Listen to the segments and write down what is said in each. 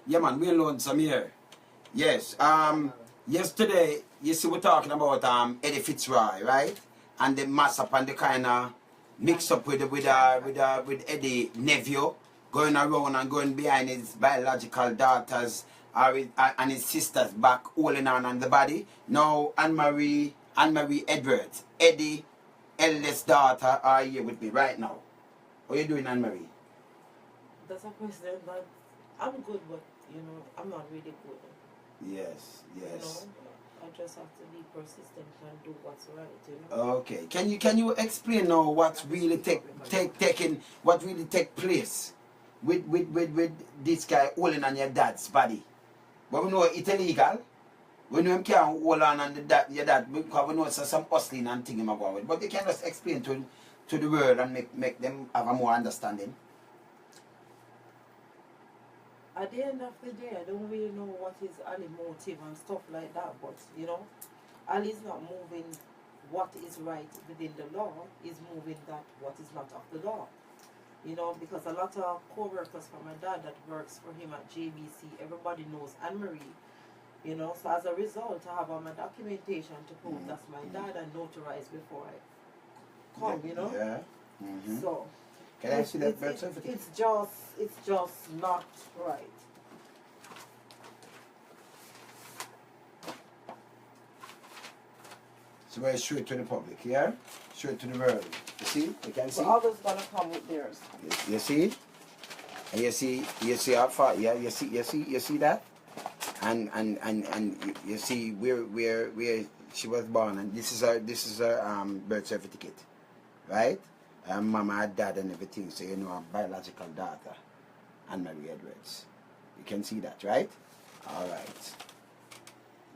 Yeah, man, we alone some here. Yes. Yesterday, you see, we're talking about Eddi Fitzroy, right? And the mass up and the kind of mix up with Eddi nephew going around and going behind his biological daughters and his sisters back, holding on the body. Now, Anne-Marie Edwards, Eddi, eldest daughter, are here with me right now. What are you doing, Anne-Marie? That's a question that I'm good, but I'm not really good. Yes. I just have to be persistent and do what's right. Okay. Can you explain now what really take place with this guy holding on your dad's body? But we know it's illegal. We know him can't hold on your dad because we know it's some hustling and thing him about it. But you can just explain to the world and make them have a more understanding. At the end of the day, I don't really know what is Ali's motive and stuff like that, but Ali's not moving what is right within the law, he's moving that what is not of the law. Because a lot of co-workers from my dad that works for him at JBC, everybody knows Anne-Marie. So as a result, I have all my documentation to prove that's my dad and notarized before I come, Yeah. Mm-hmm. So can I see that birth certificate? It's just not right. So we're straight to the public, yeah? Straight to the world. You see? You can see? So others gonna come with theirs. You see? And you see how far, yeah, you see that? And you see where she was born, and this is her birth certificate. Right? Mama, dad, and everything, so her biological daughter, Anne-Marie Edwards. You can see that, right? All right.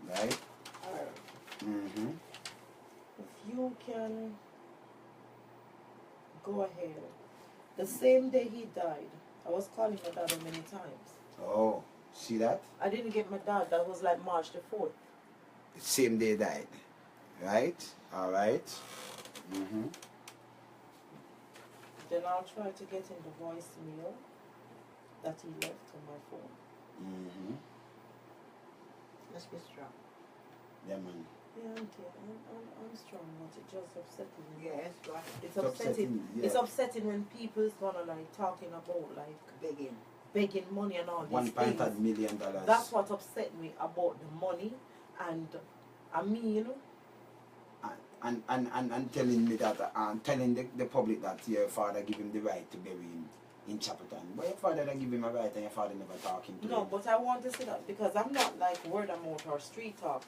Right? Mm-hmm. If you can go ahead. The same day he died, I was calling my dad many times. Oh, see that? I didn't get my dad. That was like March the 4th. The same day died, right? All right. Mm-hmm. Then I'll try to get in the voicemail that he left on my phone. Mm-hmm. Let's be strong. Yeah, man. Yeah, I'm strong, but it just upsetting me. Yes, right. It's upsetting. Yeah. It's upsetting when people is gonna like talking about like begging money and all these things. $1.5 million. That's what upset me about the money, and I mean, and telling me that telling the public that your father give him the right to bury him in Chapelton. But your father don't give him a right and your father never talking to him. No, but I want to say that because I'm not like word of mouth or street talk,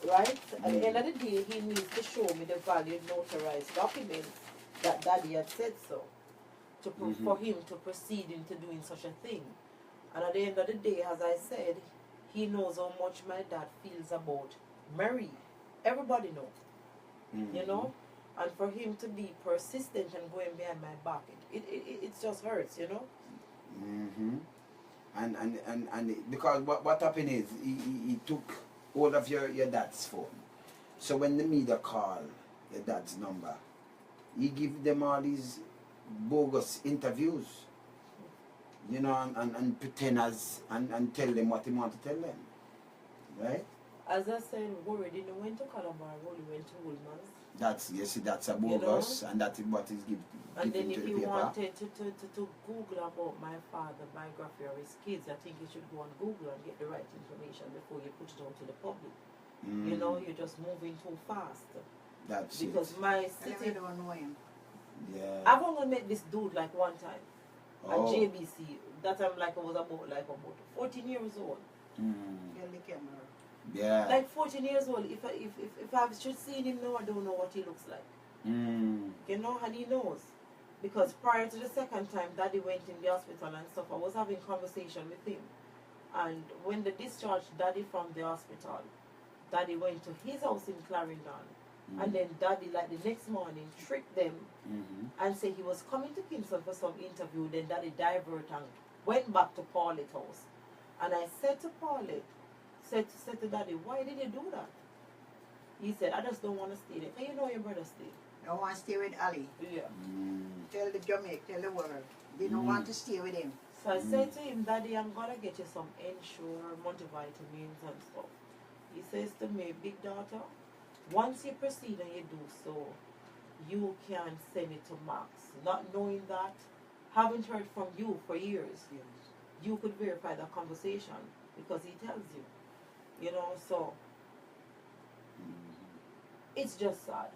right? At the end of the day, he needs to show me the valid notarized documents that daddy had said so, for him to proceed into doing such a thing. And at the end of the day, as I said, he knows how much my dad feels about Mary. Everybody knows, and for him to be persistent and going behind my back, it just hurts, And because what happened is he took all of your dad's phone. So when the media call your dad's number, he give them all these bogus interviews, and pretend and tell them what he want to tell them, right? As I said, we already went to Calabar, we went to Woolman's. That's a bogus, and that is what is given and then to if the you paper. wanted to Google about my father, biography or his kids, I think you should go on Google and get the right information before you put it out to the public. You're just moving too fast. That's because it. my city. don't know him. Yeah. I've only met this dude like one time at Oh. JBC. That time I was about 14 years old. Yeah. Like 14 years old. If I should see him now, I don't know what he looks like. And he knows. Because prior to the second time Daddy went in the hospital and stuff, I was having conversation with him. And when they discharged Daddy from the hospital, Daddy went to his house in Clarendon. And then Daddy, like the next morning, tricked them and said he was coming to Kingston for some interview. Then Daddy diverted and went back to Paulette's house. And I said to Paulette, said to Daddy, why did you do that? He said, I just don't want to stay there. Can you know your brother stay? Don't want to stay with Ali. Yeah. Tell the Jamaica, tell the world. They don't want to stay with him. So I said to him, Daddy, I'm gonna get you some Ensure, multivitamins and stuff. He says to me, big daughter, once you proceed and you do so, you can send it to Max. Not knowing that, haven't heard from you for years. You could verify that conversation because he tells you. You know, so it's just sad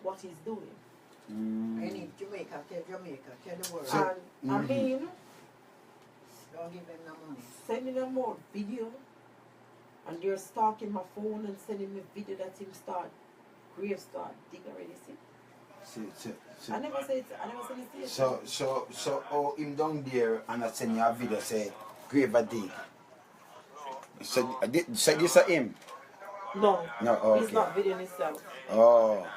what he's doing. I need Jamaica, tell the world. And I mean, Don't give them no money. sending them more video, and they're stalking my phone and sending me video that him start grave start dig already. See, I never said it. So oh him down there and I send you a video say grave a dig. So this a him? No, okay. He's not videoing himself. Oh.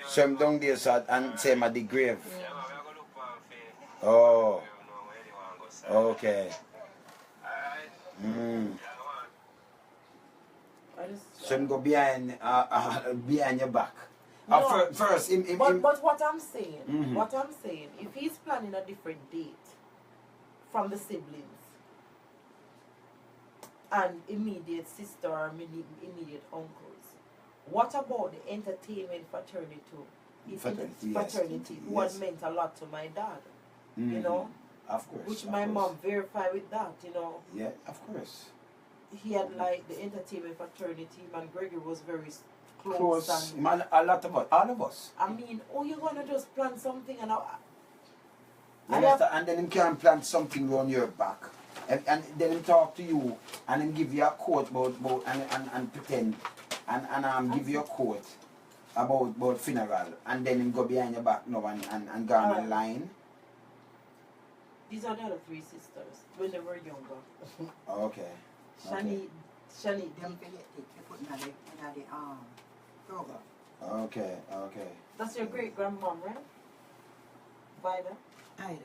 So him down there so, and say him at the grave. Oh. Okay. So him go behind your back. No, first but what I'm saying, if he's planning a different date from the siblings and immediate sister or immediate uncles, what about the entertainment fraternity? Who had meant a lot to my dad, you know? Of course. Which my mom verified with that, you know. Yeah, of course. He had like the entertainment fraternity, man. Gregory was very close. And man, a lot of us, all of us. I mean, you're gonna just plan something and and then him can plant something on your back. And then him talk to you and then give you a quote about and pretend and give you a quote about funeral and then him go behind your back now and go on a line. These are the other three sisters when they were younger. Okay. Shani, Them forget it, you put in the program. Okay. that's your great grandmom, right? Vida. I know.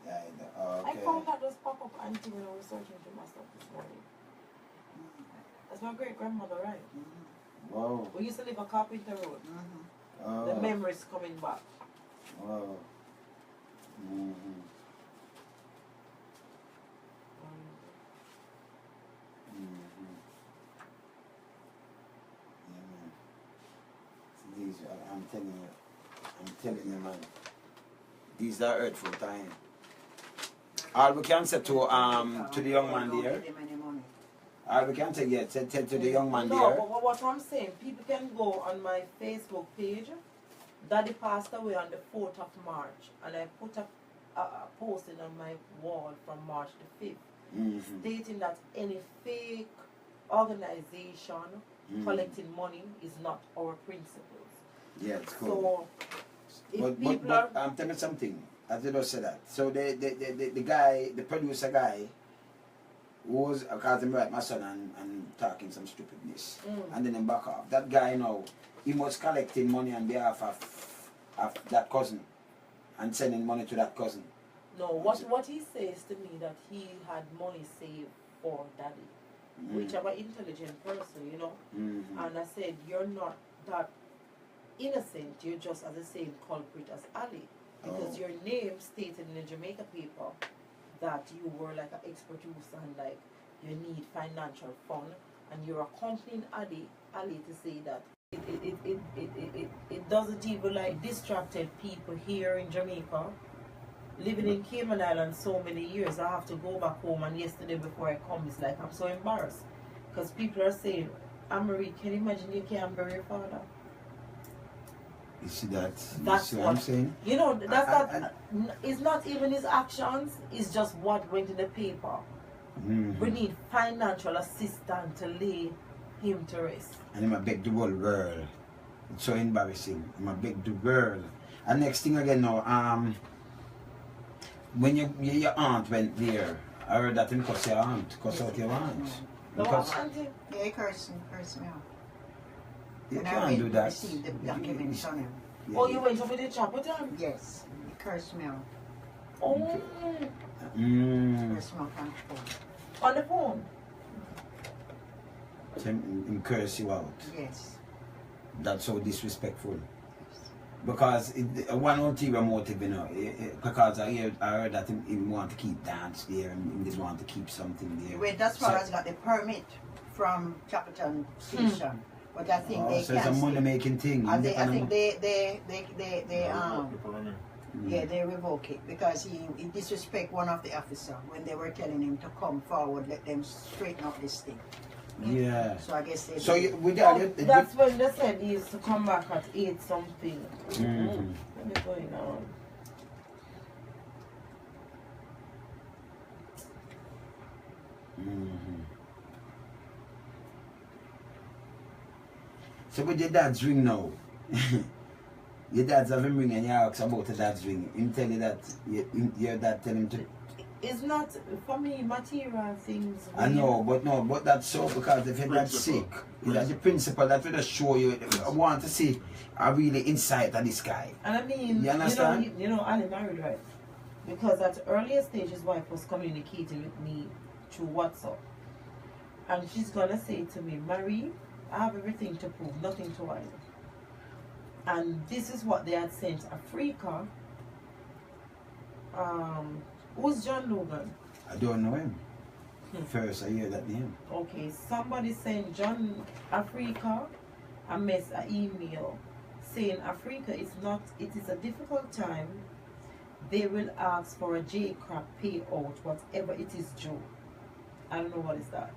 Yeah, okay. I found that just pop up auntie when I was searching for my stuff this morning. That's my great grandmother, right? Wow. We used to live on Carpenter Road. Oh. The memories coming back. Wow. These, I'm telling you, man. These are hurtful times. All we can say to the young man there. All we can say, yeah, tell to the young man no, there. but what I'm saying, people can go on my Facebook page. Daddy passed away on the 4th of March, and I put a posting on my wall from March the 5th, stating that any fake organization collecting money is not our principles. Yeah, it's cool. So, but tell me something. As you just said that. So the guy, the producer guy, was called him right, my son, and talking some stupidness, and then him back off. That guy now, he was collecting money on behalf of that cousin, and sending money to that cousin. No, what he says to me that he had money saved for Daddy, which I'm an intelligent person, you know. And I said, you're not that innocent. You're just as the same culprit as Ali, because your name stated in the Jamaica paper that you were like an ex-producer and like you need financial fund, and you're accompanying Ali to say that it doesn't even like distracted people here in Jamaica. Living in Cayman Islands so many years, I have to go back home, and yesterday before I come, it's like I'm so embarrassed because people are saying, Anne-Marie, can you imagine you can't bury your father? You see that? That's what I'm saying. You know, it's not even his actions, it's just what went in the paper. We need financial assistance to lay him to rest. And I'm a beg the whole world. It's so embarrassing. I'm a beg the world. And next thing again now, when your aunt went there, I heard that him cuss your aunt, cuss out your aunt. Because yeah, he cursed me out. you And can't do that. Received the documents on him. Yeah, Oh, you went over the chat with him? Yes, he cursed me out. Oh, Cursed me out on the phone. on the phone? Him curse you out. Yes. That's so disrespectful. Because one ulterior motive, you know, because I heard that he want to keep dance there and he didn't want to keep something there. He went as far as got the permit from Capital Station. But I think they so can't. it's a money making thing. I think they they revoke it because he disrespect one of the officers when they were telling him to come forward, let them straighten up this thing. Yeah. So I guess they so that's when they said he used to come back at 8 something. What is going on? So with your dad's ring now, your dad's have him ring and you ask about your dad's ring. Him tell you that your dad tell him to. It's not for me material things. I know, but that's so because if your dad's sick, that's the principle that will just show you. I want to see a really insight of this guy. And I mean, you understand? You know, Ali married, right? Because at the earlier stage, his wife was communicating with me through WhatsApp. And she's going to say to me, Marie, I have everything to prove, nothing to hide. And this is what they had sent Africa. Who's John Logan? I don't know him. First I hear that name. Okay, somebody sent John Africa an email saying Africa is not, it is a difficult time. They will ask for a J-crop payout, whatever it is due. I don't know what is that.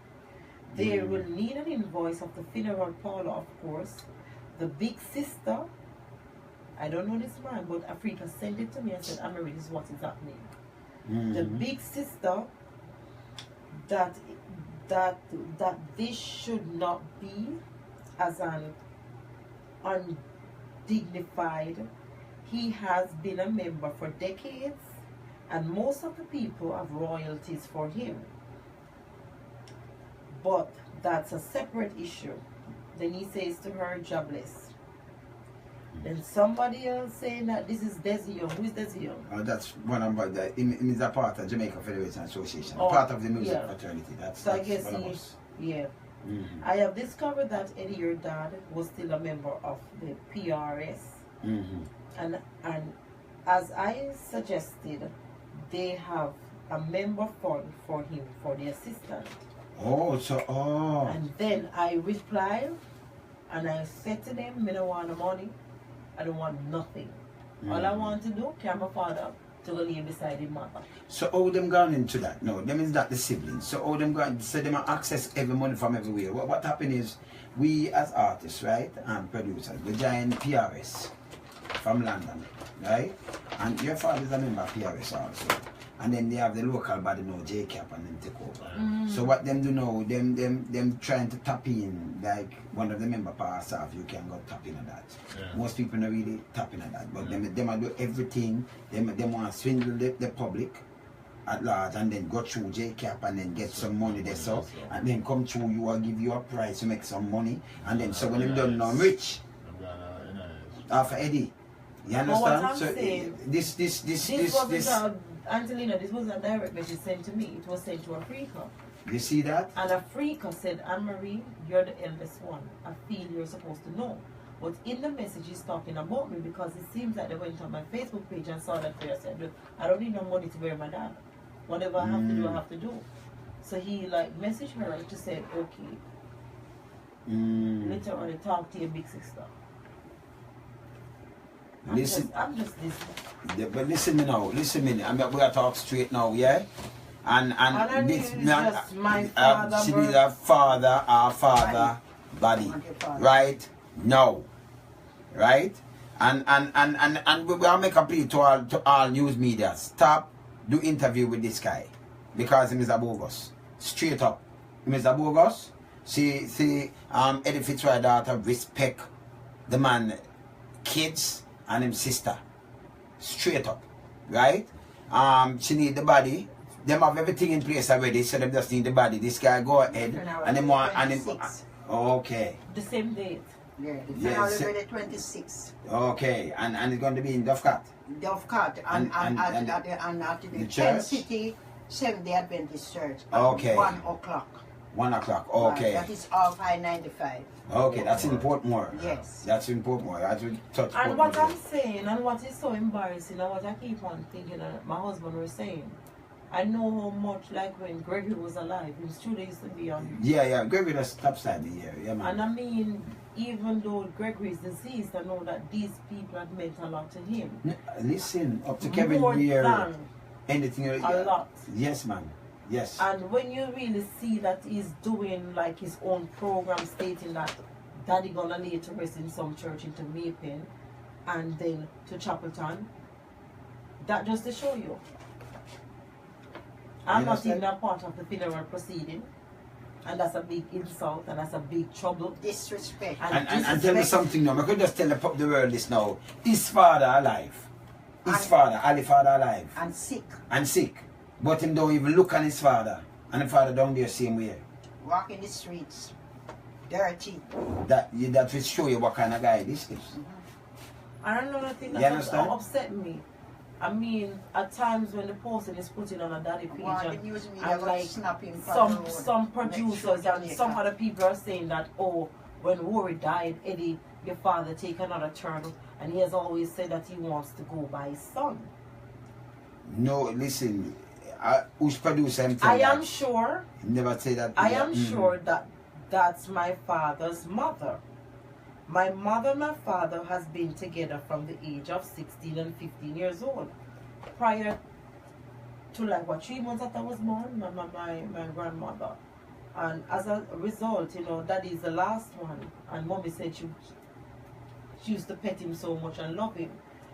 They will need an invoice of the funeral parlor, of course. The big sister, I don't know this man, but Africa sent it to me and said, Amory, this is what is happening. The big sister, that this should not be as an undignified. He has been a member for decades, and most of the people have royalties for him. But that's a separate issue. Then he says to her, jobless. Then somebody else saying that this is Desi Young. Who is Desi Young? That's one of the. He is a part of Jamaica Federation Association. Oh, part of the music fraternity. So I guess I have discovered that Eddi, your dad, was still a member of the PRS. And as I suggested, they have a member fund for him, for the assistant. And then I replied and I said to them, I don't want the money. I don't want nothing. All I want to do, carry my father to go live beside his mother. So how them gone into that? No, them is not the siblings. So how them gone, so them access every money from everywhere. What happened is, we as artists, right, and producers, we join PRS from London, right? And your father is a member of PRS also. And then they have the local body now, JCAP, and then take over. So what them do now, them trying to tap in, like one of the member pass off, you can go tap in on that. Most people not really tapping on that, but them do everything. Them want to swindle the public at large and then go through JCAP and then get some money there, so and then come through you or give you a price to make some money, and then so when them done now rich after Eddi. You understand? So this Angelina, this wasn't a direct message sent to me, it was sent to Africa. You see that? And Africa said, Anne-Marie, you're the eldest one. I feel you're supposed to know. But in the message he's talking about me because it seems like they went on my Facebook page and saw that prayer said, look, I don't need no money to bury my dad. Whatever I have to do, I have to do. So he like messaged her to say, okay, literally talk to your big sister. I'm just listening. But listen me now, listen me. I mean, we are talk straight now, yeah? And this man, she is our father body, right? No, right? And we will make a plea to all news media. Stop do interview with this guy because he is a bogus. Straight up, he is a bogus. See, Eddi Fitzroy daughter respect the man, kids. And him sister, straight up, right? She need the body. Them have everything in place already, so them just need the body. This guy go ahead and them want and him. Okay. The same date. Yeah, the funeral 26. Okay, and it's going to be in Dovecot. Dovecot and at the Pen City Seventh-day Adventist Church. At 1 o'clock. 1 o'clock. Okay. That is off I-95. Okay, that's in Portmore. Yes. That's in Portmore. As we touch And Portmore. what I'm saying, and what is so embarrassing, and what I keep on thinking, and my husband was saying, I know how much, like when Gregory was alive, in studio used to be on. Yeah. Gregory just stops at the year. Yeah, man. And I mean, even though Gregory is deceased, I know that these people had meant a lot to him. Listen, up to Kevin More Weir, than anything. a lot. Yes, man. Yes. And when you really see that he's doing like his own program stating that Daddy gonna lay to rest in some church into Maypen and then to Chapelton, that just to show you. I'm not even a part of the funeral proceeding, and that's a big insult and that's a big trouble. Disrespect. And tell me something now. I could just tell the world this now. His father alive. His father, Ali father alive. And sick. And sick. But him don't even look on his father. And the father down there same way. Walking the streets. Dirty. That will show you what kind of guy this is. I don't know nothing You that understand? upset me. I mean, at times when the person is putting on a daddy page and like some producers and some other people are saying that, oh, when Rory died, Eddie, your father take another turn, and he has always said that he wants to go by his son. No, listen, who's producer? I am sure. Never say that. I am sure that that's my father's mother. My mother and my father has been together from the age of 16 and 15 years old. Prior to like what 3 months after I was born, my grandmother. And as a result, you know, that is the last one. And mommy said she used to pet him so much and love him.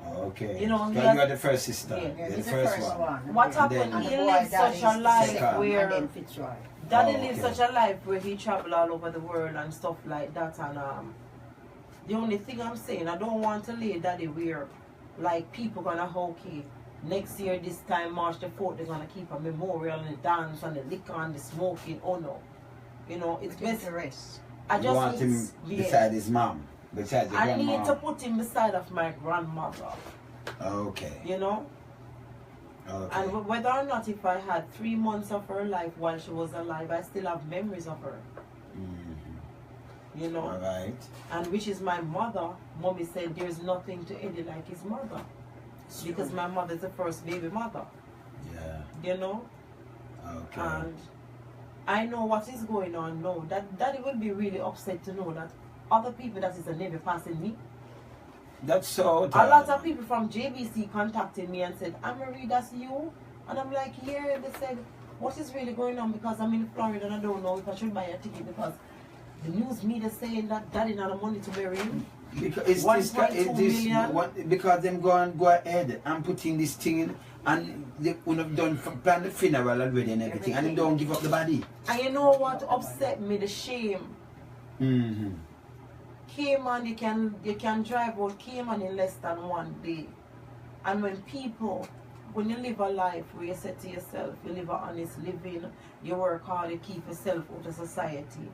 Okay. You know, you are the first sister. Yeah, You're he's the first one. What happened? He lived such a life where and then Fitzroy. Daddy lived such a life where he traveled all over the world and stuff like that. And the only thing I'm saying, I don't want to lay Daddy where like people gonna okay, next year this time March the 4th they're gonna keep a memorial and the dance and the liquor and the smoking. Oh no, you know it's best. I just want him beside his mom, beside your grandma. I need to put him beside of my grandmother. Okay. You know. Okay. And whether or not if I had 3 months of her life while she was alive, I still have memories of her. You know. All right. And which is my mother. Mommy said there's nothing to Eddie like his mother. Because my mother is the first baby mother. Yeah. You know? Okay. And I know what is going on now. Daddy will be really upset to know that other people that is a neighbor passing me. That's so a lot of people from JBC contacted me and said, Anne-Marie, that's you? And I'm like, yeah. They said, what is really going on? Because I'm in Florida and I don't know if I should buy a ticket because the news media saying that Daddy not have money to bury him. Because because them go ahead and put in this thing in, and they would have done plan the funeral already and everything, and they don't give up the body. And you know what upset me? The shame. Cayman, you can drive out Cayman in less than 1 day. And when you live a life where you say to yourself, you live an honest living, you work hard, you keep yourself out of society.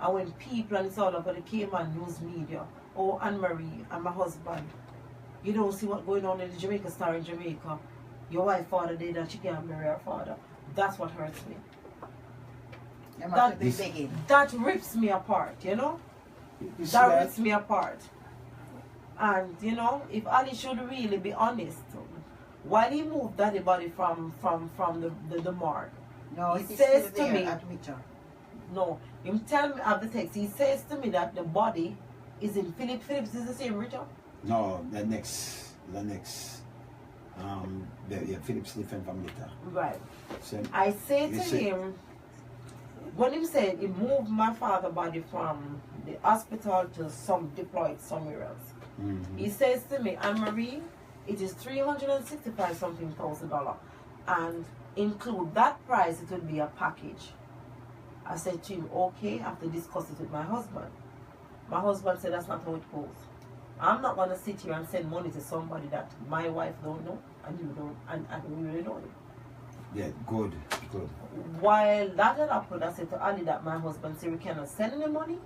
And when people, and it's all over the Cayman news media, oh, Anne-Marie and my husband, you don't see what's going on in the Jamaica Star in Jamaica. Your wife father did and she can't marry her father. That's what hurts me. That rips me apart, you know? That rips me apart. And, you know, if Ali should really be honest, while he moved Daddy body from the morgue, no, he says to me, no, him tell me of the text, he says to me that the body is in Phillips. Phillips is the same, Richard? No, the next Phillips different from later. Right. So I say to him, when he said he moved my father's body from the hospital to some deployed somewhere else, he says to me, Anne-Marie, it is $365 something thousand, and include that price, it would be a package. I said to him, okay, I have to discuss it with my husband. My husband said that's not how it goes. I'm not going to sit here and send money to somebody that my wife don't know and you don't, and we really don't know. Yeah, good. While that had happened, I said to Ali that my husband said we cannot send any money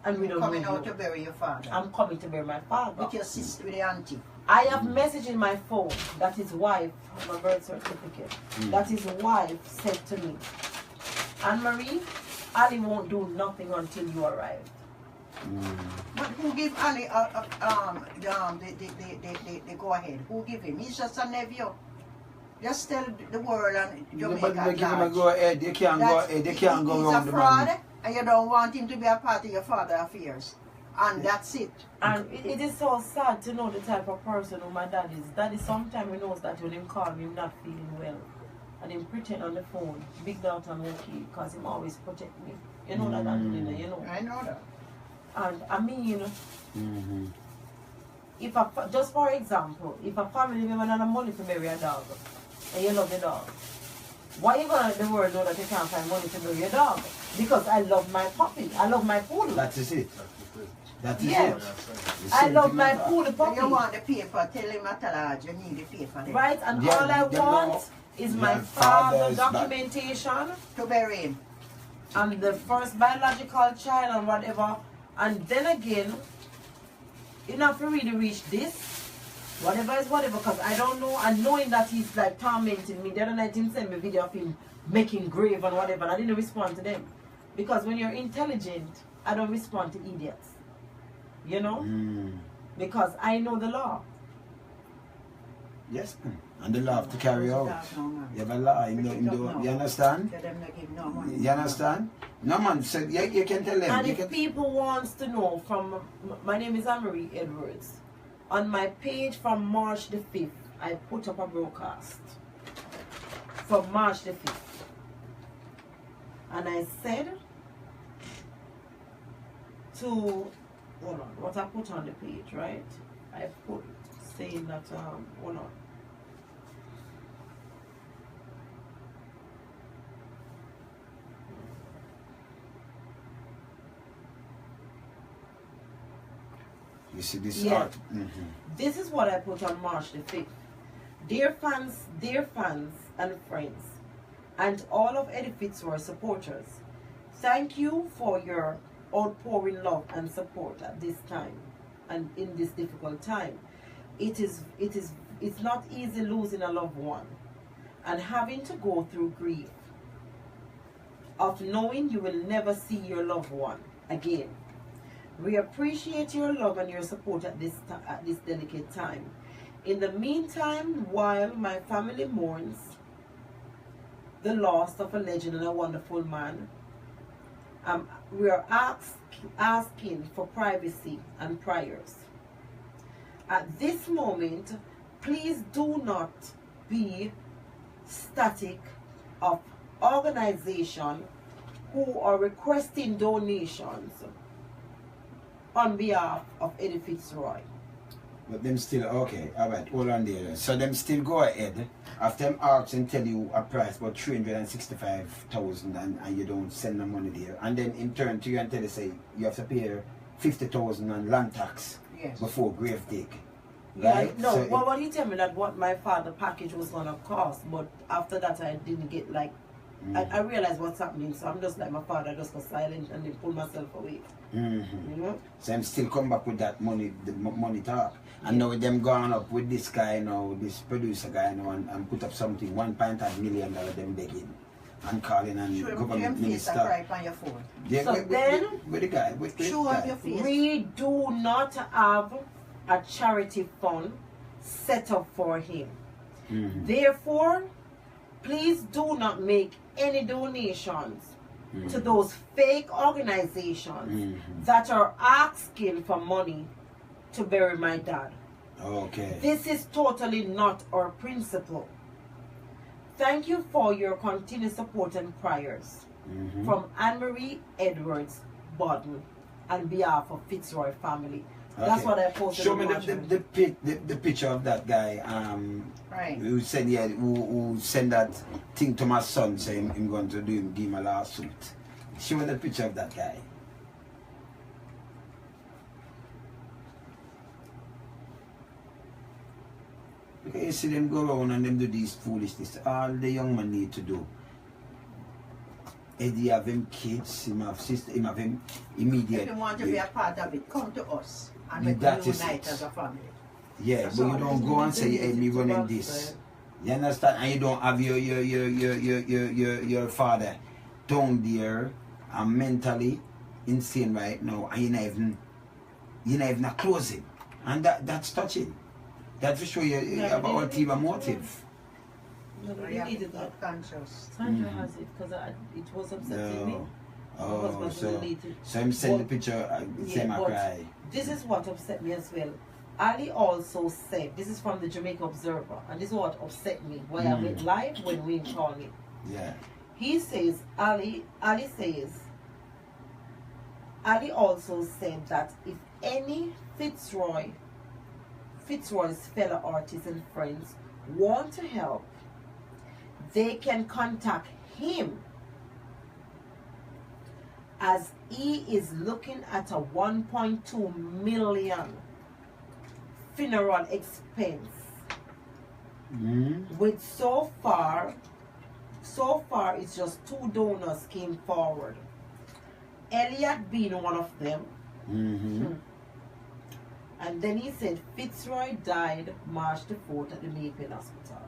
and we don't know. Coming out to bury your father. I'm coming to bury my father. With your sister, with the auntie. I have message in my phone that his wife, my birth certificate, that his wife said to me, Anne-Marie, Ali won't do nothing until you arrive. But who give Ali the go ahead? Who give him? He's just a nephew. Just tell the world and Jamaica But they at give him a large. go ahead. They can't go ahead. They can't go He's around a the fraud, man. and you don't want him to be a part of your father's affairs. And that's it. And it is so sad to know the type of person who my dad is. Daddy sometimes he knows that when him call me, him not feeling well. And him pretend on the phone, big doubt I'm okay, because him always protect me. You know that, Angelina, you know. I know that. And I mean, if just for example, if a family member don't have money to marry a dog, and you love the dog, why you gonna let the world know that you can't find money to marry a dog? Because I love my puppy, I love my poodle. That is it. That is Yeah. it. The I same love thing my with that. poodle If puppy. you want the paper, tell him at large you need the paper there. Right, and Yeah, all I they want know is your my father's father documentation To bury him. and the first biological child and whatever. And then again, you know, if you really reach this, whatever is whatever, because I don't know, and knowing that he's like tormenting me. The other night he sent me a video of him making grave and whatever, and I didn't respond to them. Because when you're intelligent, I don't respond to idiots. You know? Because I know the law. Yes, man. And the law to carry out. No, man. You have a law. You understand? Tell them to give no money. You understand? No, man. So you can tell them. And You if can, people wants to know from, my name is Anne-Marie Edwards. On my page from March the 5th, I put up a broadcast. From March the 5th. And I said to, hold on, what I put on the page, right? I put saying that, hold on. you see this Yeah. art. This is what I put on March the 5th. Dear fans and friends, and all of Eddi Fitzroy supporters, thank you for your outpouring love and support at this time and in this difficult time. It's not easy losing a loved one and having to go through grief of knowing you will never see your loved one again. We appreciate your love and your support at this delicate time. In the meantime, while my family mourns the loss of a legend and a wonderful man, we are asking for privacy and prayers. At this moment, please do not be static of organization who are requesting donations on behalf of Eddi Fitzroy. But them still, okay, alright, hold on there. So them still go ahead, after them ask and tell you a price about 365,000 and you don't send the money there. And then in turn to you and tell you say you have to pay 50,000 on land tax before grave dig. Right? Yeah, no, So well, what he told me that what my father package was gonna cost, but after that I didn't get like, I realized what's happening, so I'm just like my father, just go silent and then pull myself away. You know? So I'm still come back with that money, the money talk. And now them going up with this guy now, this producer guy now, and put up something, $1.5 million them begging. And calling and government minister. Right on your phone. Yeah, So then, with the guy, with Show the up guy. your face. we do not have a charity fund set up for him. Therefore, please do not make any donations to those fake organizations that are asking for money to bury my dad. Okay. This is totally not our principle. Thank you for your continued support and prayers. From Anne-Marie Edwards, Bodden, on behalf of Fitzroy family. That's what I posted. Show on me March. the picture of that guy. Right. Who said who sent that thing to my son, saying him going to give him a lawsuit. Show me the picture of that guy. Because you see them go around and them do these foolishness. All the young man need to do. Eddi have him kids, him have sister, him have him immediate. If you want to be a part of it, come to us and we That can is unite it. as a family. Yeah, That's but you all. don't go and say, hey, me running this. You understand? And you don't have your father down there and mentally insane right now, and you're not even a closing. And that's touching. That for sure you have an ulterior motive. No, So we you have to deleted be that. conscious. Sandra has it because it was upsetting me. Oh, so deleted. him send the picture, same I but cry. this is what upset me as well. Ali also said, this is from the Jamaica Observer, and this is what upset me, why I went live when we called it. Yeah. He says, Ali also said that if any Fitzroy's fellow artists and friends want to help, they can contact him, as he is looking at a 1.2 million funeral expense. With so far it's just 2 donors came forward, Elliot being one of them. And then he said Fitzroy died March the 4th at the Mayfield Hospital.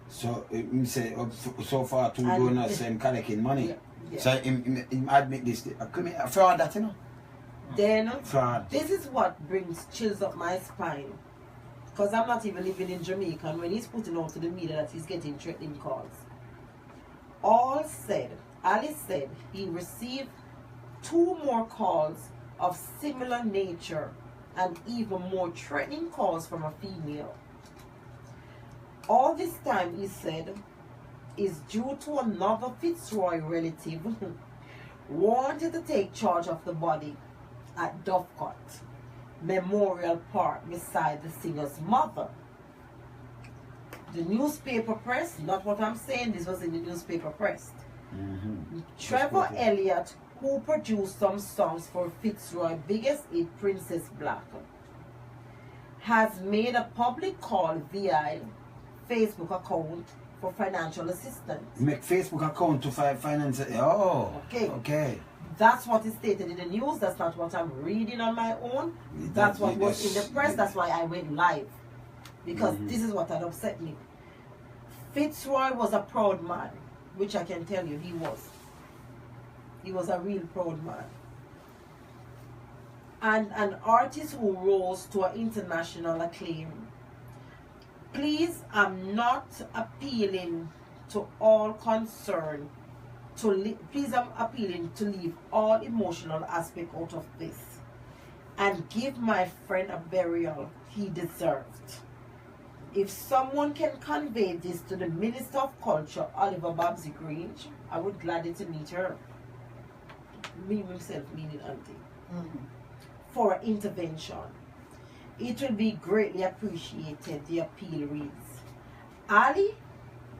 So he said so far 2 donors him collecting money. Yeah. So him admit this. Fraud that, you know. Then Fraud. this is what brings chills up my spine, because I'm not even living in Jamaica, and when he's putting out to the media that he's getting threatening calls. Ali said he received 2 more calls of similar nature and even more threatening calls from a female. All this time, he said, is due to another Fitzroy relative wanted to take charge of the body at Dovecot Memorial Park beside the singer's mother. The newspaper press, not what I'm saying, this was in the newspaper press. Trevor Elliott, who produced some songs for Fitzroy's biggest hit, Princess Black, has made a public call via Facebook account for financial assistance. Make Facebook account to finance it. Oh, okay. That's what is stated in the news. That's not what I'm reading on my own. That's what was in the press. That's why I went live. Because this is what had upset me. Fitzroy was a proud man, which I can tell you he was. He was a real proud man. And an artist who rose to an international acclaim. Please, I'm not appealing to all concerned. Please, I'm appealing to leave all emotional aspect out of this and give my friend a burial he deserved. If someone can convey this to the Minister of Culture, Oliver Babsy Grange, I would gladly to meet her. Me myself, meaning Auntie. For intervention. It will be greatly appreciated, the appeal reads. Ali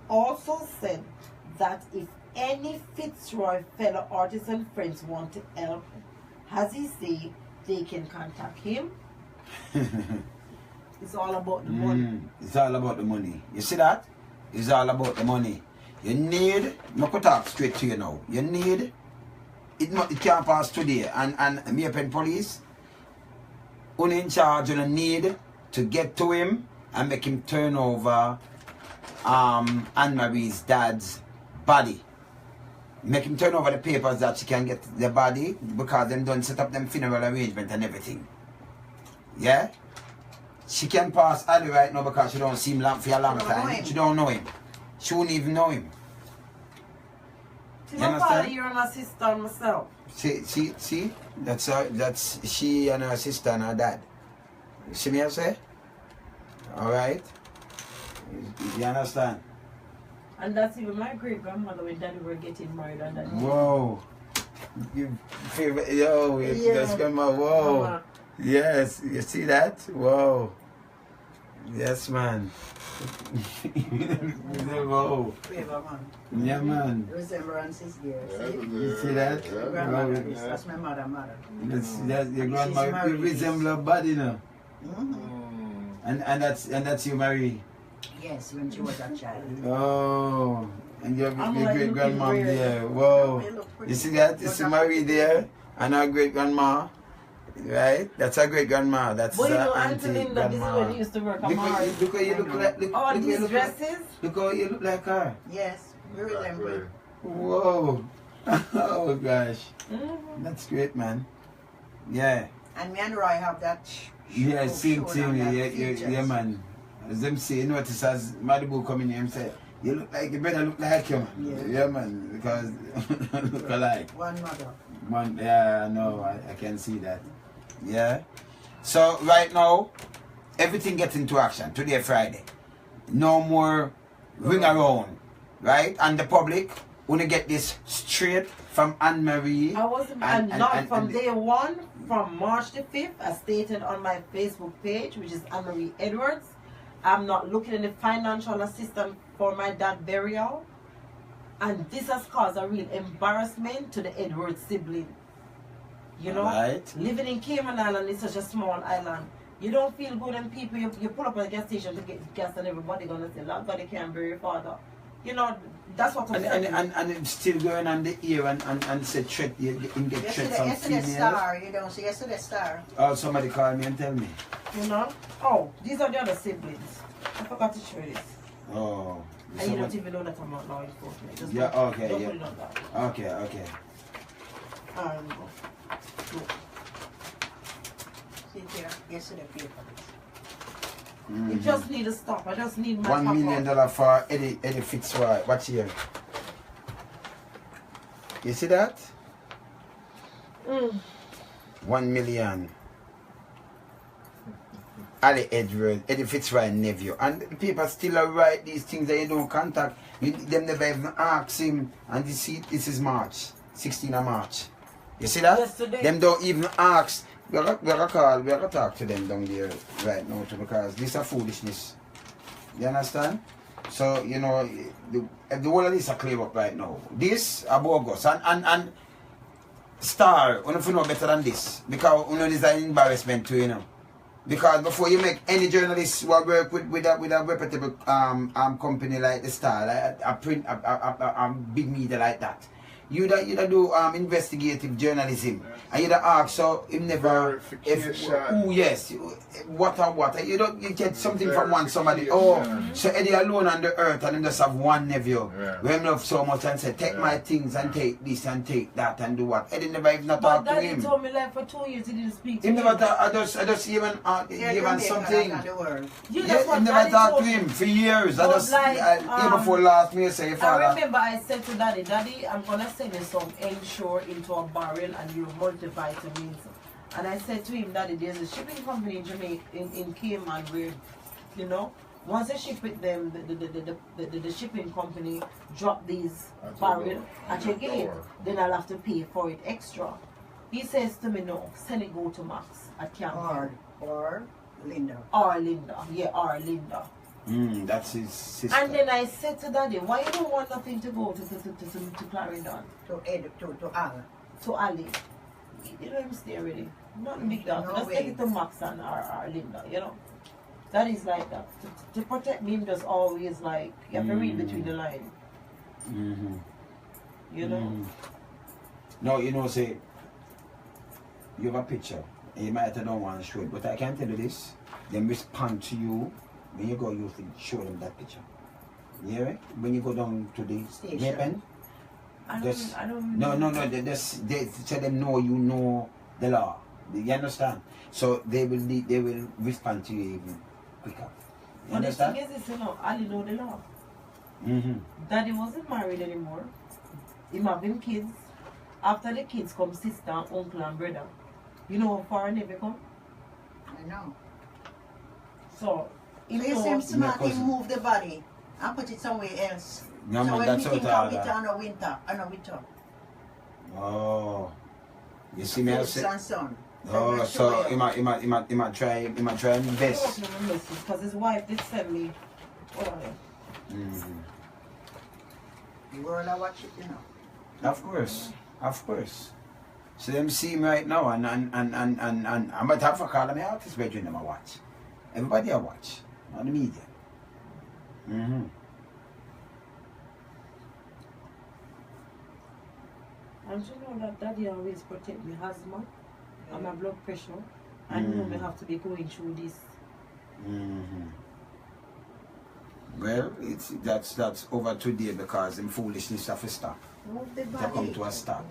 also said that if any Fitzroy fellow artists and friends want to help, as he say, they can contact him. It's all about the money. It's all about the money. You see that? It's all about the money. You need, I could talk straight to you now. You need, it can't pass today. And me up in police, only in charge, you need to get to him and make him turn over Anne-Marie's dad's body. Make him turn over the papers that she can get the body, because them done set up them funeral arrangement and everything. Yeah? She can pass Ali right now because she don't see him for a long time. She don't know him. She won't even know him. See, my father, you're my sister and myself. See? That's she and her sister and her dad. See me I say? Alright? You understand? And that's even my great-grandmother when daddy were getting married and daddy. Whoa. You favorite, yo, that's grandma, whoa. Mama. Yes, you see that? Whoa. Yes, man. Whoa. Favor, man. Yeah, man. Resemblance is there. See? You see that? Grandmother, that's my mother. That's your grandma. You resemble her body now. And that's you, Marie. Yes, when she was a child. Oh, and your like great grandma looking there. Whoa. You see that? You see Marie there? And her great grandma. Right? That's her great grandma. That's But you know, auntie Antoline, grandma. this is when he used to work on Look Mars. how you look like. All these dresses? Look how you look like her. Yes, we resemble. Whoa. Oh gosh. Mm-hmm. That's great, man. Yeah. And me and Roy have that Yeah, same thing. that Yeah, features. man. As them say, notice as Malibu coming here and say, you look like, you better look like you, man. Yeah. Yeah, man. Because look alike. One mother. Man, yeah, no, I can see that. Yeah. So right now, everything gets into action. Today, Friday. No more ring around, right? And the public wanna get this straight from Anne Marie. I was not from day one, from March the 5th, as stated on my Facebook page, which is Anne Marie Edwards. I'm not looking at the financial assistance for my dad's burial. And this has caused a real embarrassment to the Edwards sibling. You know, Right. living in Cayman Island is such a small island. You don't feel good, and people, you pull up at a gas station to get gas, and everybody gonna say, Lord God, they can't bury your father. You know, that's what I'm saying. And it's still going on the ear and said threat, you can get threats from Yesterday females. Star, you don't see yesterday Star. Oh, somebody called me and tell me. You know? Oh, these are the other siblings. I forgot to show you this. Oh. And you don't even know that I'm not law enforcement. Just Yeah, don't, okay, don't yeah. put it on that. Okay. Look. See here, yesterday paper. You just need to stop. I just need my $1 million for Eddi Fitzroy. Watch here. You see that? 1 million. Ali Edward, Eddi Fitzroy nephew. And the people still write these things that you don't contact. Them never even ask him. And this is March, 16th of March. You see that? Yesterday. Them don't even ask. We are gonna talk to them down there right now too, because this is foolishness. You understand? So, you know, the whole of this are clear up right now. This are bogus. And Star, you know better than this. Because you know this is an embarrassment too, you know. Because before you make any journalist who work with a reputable company like the Star, like a big media like that, you do investigative journalism, and you ask, so him never what you get something from one somebody. So Eddie alone on the earth, and him just have one nephew. We him love so much and say, take my things and take this and take that and do what. Eddie never even talk to him. Daddy told me like for 2 years he didn't speak to Him me. never talk, I just even even something. You Yeah, what him never Daddy talk told to me. him for years. I But just like, even before last me say I father. remember I said to Daddy, I'm gonna send you some ensure into a barrel and you multivitamins. And I said to him, Daddy, there's a shipping company in Jamaica, in Cayman, where, you know, once I ship it them, the shipping company drop these barrel at your gate, then I'll have to pay for it extra. He says to me, no, send it go to Max at Camp. Or Linda. Or Linda. Yeah, or Linda. That's his sister. And then I said to Daddy, why you don't want nothing to go to Clarendon? To Al. To Ali. You know him stay already. Not big dog. No Just way. take it to Max and or Linda, you know. That is like that. To protect me, just always like, you have to read between the lines. You know? No, you know, say, you have a picture, and you might don't want to show it, but I can tell you this, them respond to you, when you go, you have to show them that picture. You hear it? When you go down to the Station. I don't No, they so them know you know the law. You understand? So they will respond to you even quicker. You But the understand? thing is, you know, Ali know the law. Daddy wasn't married anymore. Him having kids. After the kids come sister, uncle and brother. You know how far they become? I know. So, So you say smart, he move the body and put it somewhere else. No, so man, when that's we how think it of it on a winter, Oh. You see me I say? and son. Oh, so he might try and best. Because his wife did send me. The world I watch it, you know. Of course. So them see me right now and I'm about to have to call them out this bedroom them I watch. Everybody I watch. On the media. And you know that Daddy always protect me asthma and my blood pressure. I know me have to be going through this. Well, that's over today because them foolishness have to stop. Move the To body. come to a stop.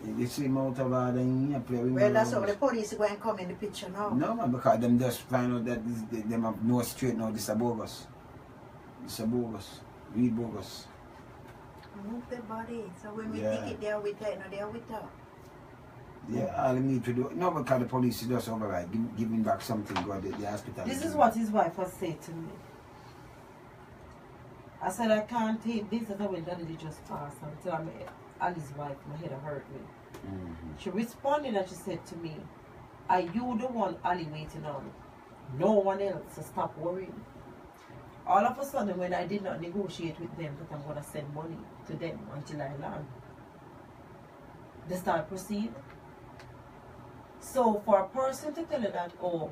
You see him out of order and you play with Well, me that's how around. the police go and come in the picture now. No man, because them just find out that them have no straight now, this a bogus. This a bogus. Real bogus. Move the body. So when we Yeah. pick it, they are with her, no, they are with her. Yeah, all they need to do. No, because the police is just override. Give him back something, go to the hospital. This is what his wife has said to me. I said I can't take this as I went and it just passed until I met Ali's wife. My head hurt me. She responded and she said to me, "Are you the one Ali waiting on? No one else, so stop worrying." All of a sudden, when I did not negotiate with them that I'm going to send money to them until I land, they start proceed. So for a person to tell you that, oh,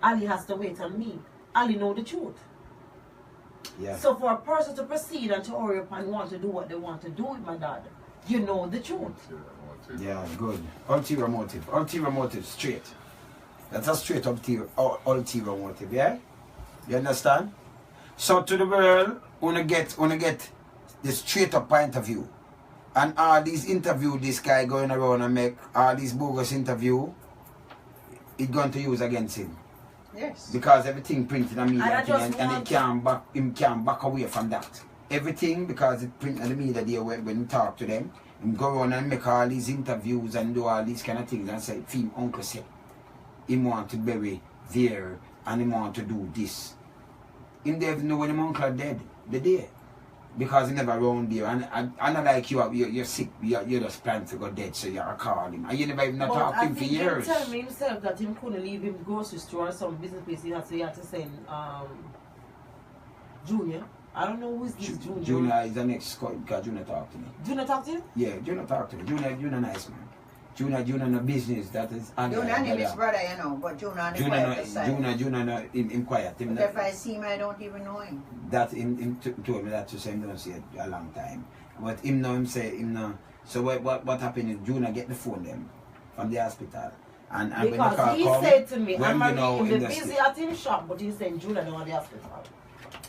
Ali has to wait on me, Ali know the truth. Yeah. So for a person to proceed and to hurry up and want to do what they want to do with my dad, you know the truth. Yeah, good. Ulterior motive. Ulterior motive, straight. That's a straight ulterior motive, yeah? You understand? So to the world, wanna get the straight up point of view. And all these interview this guy going around and make all these bogus interview, it's going to use against him. Yes. Because everything printed on media And and he can't back away from that. Everything because it printed on the media there when he talk to them, him go around and make all these interviews and do all these kind of things and say, "Film uncle said he want to bury there and he want to do this." Him never know when him uncle dead, the day. Because he never around there and not like you're sick, you're just planning to go dead, so you call him. And you never even talk to him for years. He tell me himself that him couldn't leave him grocery store or some business place. He had to send Junior. I don't know who's this Junior. Junior is the next because Junior talk to me. Junior talk to you? Yeah, Junior talk to me. Junior nice man. Junior no business, that is Junior and him is brother, you know, but Junior on the quiet side. Junior no him quiet. Him But if I see him, I don't even know him. that him told me that to say him don't see it a long time. But him know him say him know. So what happened is Junior get the phone them from the hospital. And when the Because car he come, said to me, when I'm you know busy industry. at him shop, but he said Junior don't want the hospital.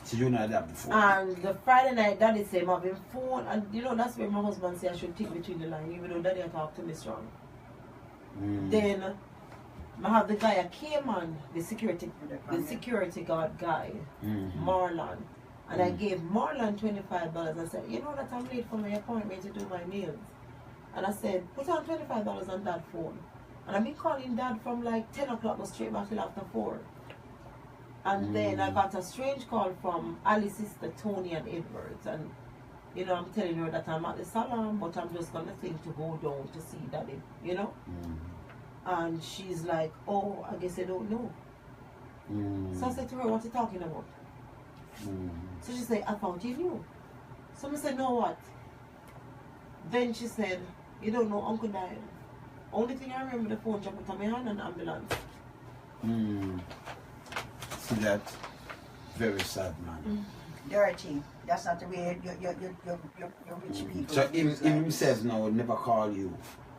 So Junior have the phone. And the Friday night, Daddy said, I'm having phone. And you know, that's where my husband said I should take between the line, even though Daddy had talked to me strong. Then I have the guy that came on, the security guard guy, Marlon. And I gave Marlon $25. I said, you know that I'm late for my appointment to do my nails. And I said, put on $25 on that phone. And I've been calling Dad from like 10 o'clock, but straight back till after 4. And then I got a strange call from Ali's sister, Tony and Edwards. And, you know, I'm telling her that I'm at the salon, but I'm just going to think to go down to see Daddy, you know? And she's like, oh, I guess I don't know. So I said to her, what are you talking about? So she said, I thought you knew. So I said, no, what? Then she said, you don't know, Uncle died. Only thing I remember, the phone jumped on my hand and ambulance. See that? Very sad, man. Dirty. That's not the way your rich people. So him says no, will never call you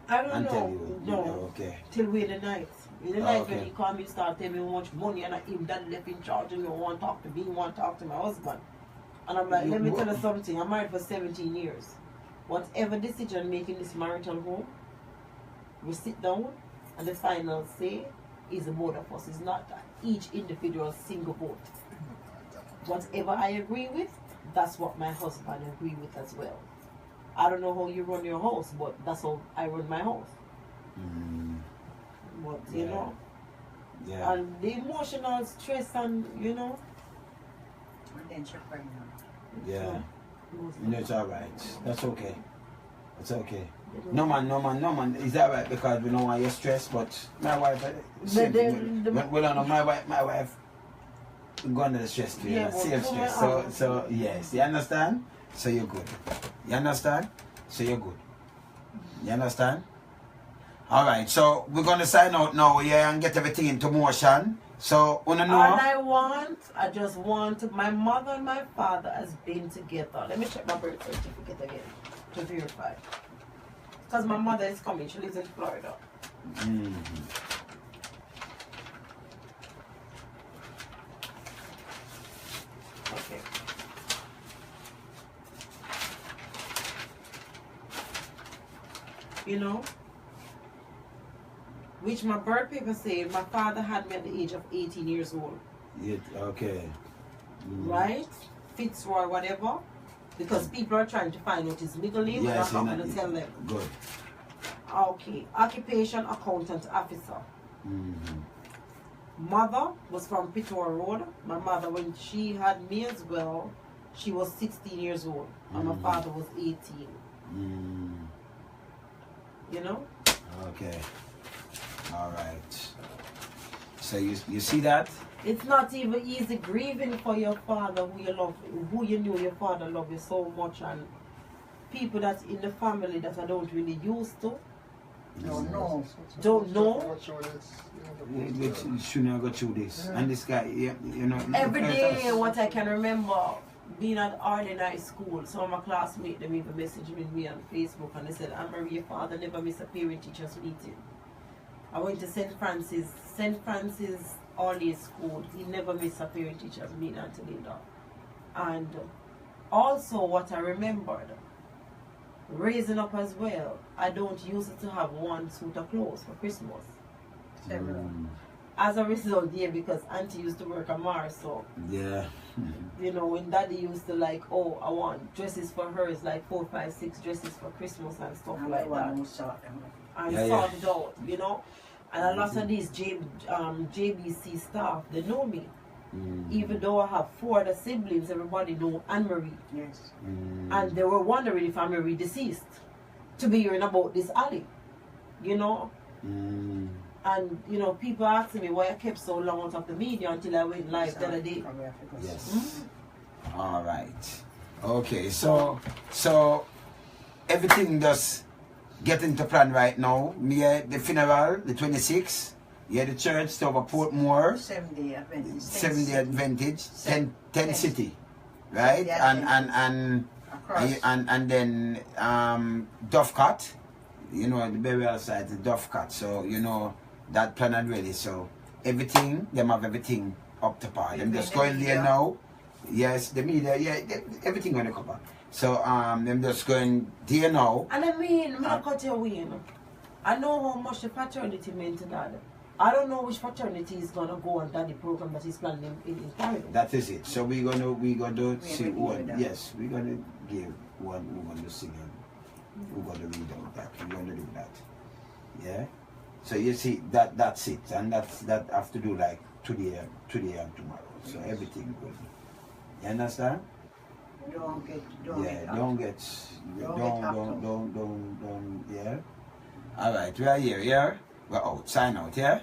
I don't and know. tell you. No. Okay. Till we in the night. In the night okay. when he called me, start telling me how much money and him dad left in charge and he want to talk to me, he want to talk to my husband. And I'm like, let me tell you something, I'm married for 17 years. Whatever decision making this marital home, we sit down and the final say is the both of us. It's not each individual single vote. Whatever I agree with, that's what my husband agree with as well. I don't know how you run your house, but that's how I run my house. But you know, and the emotional stress and you know. And then she's pregnant. Yeah. You know, it's alright. That's okay. It's okay. No man. Is that right? Because we know why you're stressed, but my wife, we don't know my wife go under the stress too. Yeah, same stress. So yes, you understand? So you're good. You understand? So you're good. You understand? Alright, so we're gonna sign out now, yeah, and get everything into motion. So wanna know? All I just want my mother and my father has been together. Let me check my birth certificate again to verify. Because my mother is coming, she lives in Florida. You know? Which my birth paper said my father had me at the age of 18 years old. Okay. Right? Fitzroy, whatever. Because people are trying to find out his middle name, and I'm not going to tell them. Good. Okay. Occupation, accountant, officer. Mother was from Fitzroy Road. My mother, when she had me as well, she was 16 years old. And my father was 18. You know? Okay. All right. So you see that? It's not even easy grieving for your father who you love, who you knew your father loved you so much, and people that in the family that I don't really used to. Don't know. You shouldn't go through this. And this guy, you know. Every day, what I can remember, being at ordinary school, some of my classmates, them even messaged me on Facebook, and they said, Anne-Marie, your father never missed a parent-teachers meeting. I went to St. Francis all-day school. He never missed a parent-teachers meeting until later. And also what I remembered, raising up as well, I don't used to have one suit of clothes for Christmas. As a result, yeah, because auntie used to work at Mars, so yeah. You know, when daddy used to like, oh, I want dresses for her, it's like 4, 5, 6 dresses for Christmas and stuff like that. And sort it out, you know. And a lot of these JBC staff, they know me. Even though I have 4 other siblings, everybody know Anne-Marie. Yes. And they were wondering if Anne-Marie deceased to be hearing about this alley, you know. And, you know, people asking me why I kept so long out of the media until I went live the other day. Yes. All right. Okay, so everything does get into plan right now. Me, the funeral, the 26th. Yeah, the church over Portmore. 7-day Adventist. 7-day Adventist. 10 city. Right? And then Dovecot. You know, the burial site is Dovecot. So, you know, that plan already. So everything, them have everything up to par. Them just going there now. Yes, the media, yeah, everything gonna come back. So them just going there now. And I mean, I'm not cut your way, you know. I know how much the fraternity meant to Dad. I don't know which fraternity is gonna go on Daddy program that he's planning in Canada. That is it. So we're gonna see one. Yes, we're gonna give one who's gonna sing and who's gonna read out that. We're gonna do that. Yeah. So you see that's it, and that have to do like today and tomorrow. So everything good. You understand? Don't get yeah. All right, we are here, yeah. We're out. Sign out, yeah.